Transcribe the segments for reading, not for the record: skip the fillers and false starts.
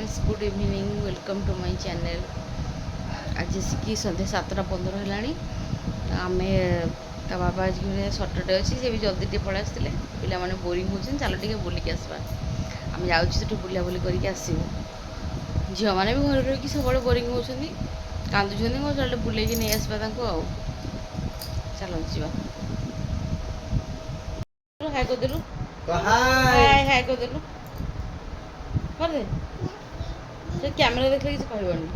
Guys good evening welcome to my channel. आज कि सन्ध्या 7:15 है आम ता बाबा आज सटरडे अच्छी से भी जल्दी टे पलि आसते पिला माने बोरिंग हो चल टे बुलिक आसवा आम जाऊँ बुलाबुली करके आसबू झील मैंने भी घर रही सब बोरिंग हो कांदुं चल बुले नहीं आसवा चलो जा हाय करदेलु हाय हाय करदेलु कर दे से कैमरा देखले किसी कहबनी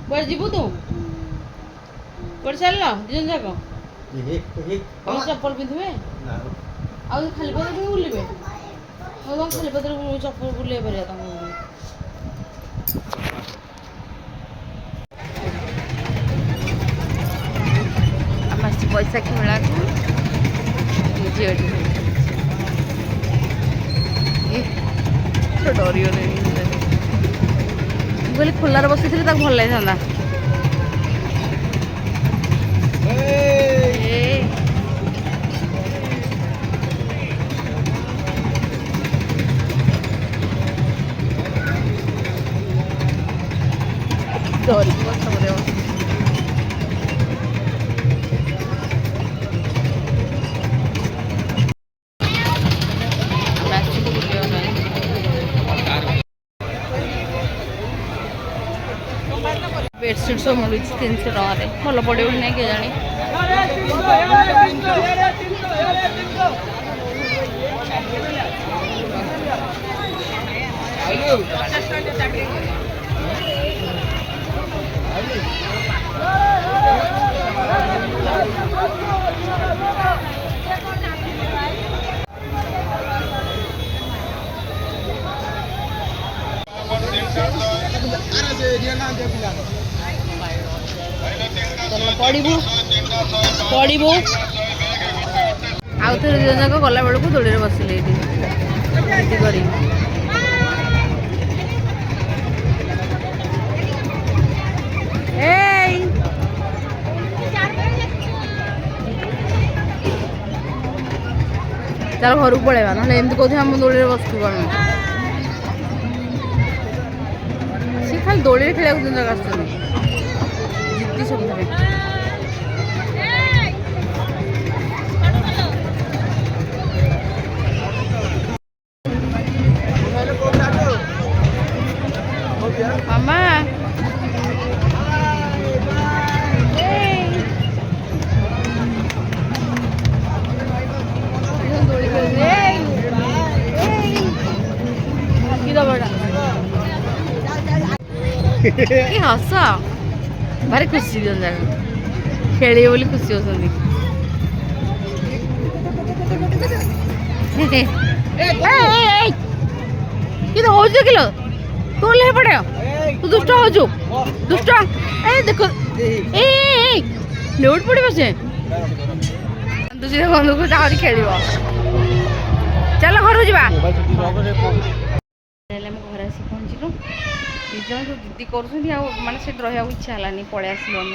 कुआडे जीवु तू कुआडे चल दिजन जाक कौन चप्पल पिंधे आ खाली पदर भी बुलवे तुम खाली पदर चप्पल बुले पारे बैसाखी मेला को डरी गली खोलार बसी थी भल लगी बेडसीट सब मिलूँ 300 टकर भल पड़े नहीं किए जानी पड़ू पड़ू आउ थे दिन जाक गला बेलू दोड़ी बसिले कर तार घर को पलैया ना एमती कौन आम दोड़ी बसू कौन सी खाली दोड़ी खेल दिन जाक आस जिद्दी सब मामा हस भारी खुशी खेल बोली खुशी होती कि हो किलो तू ले पड़े तू दुष्ट हो दुष्ट ए देखो ए लोट पड़े से तुझे बंधु को आहुरी खेल चल घर जा घर आसी पहुँचलु जो दीदी कर माने से रहा इच्छा है पलि आसलु आम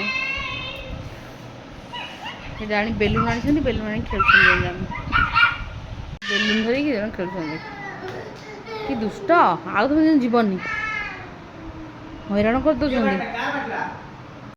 जानी बेलून आनी बेलून आनी खेल बेलून धरिक खेल कि दुष्ट आउ तुम जीवनी हैरान कर दौरान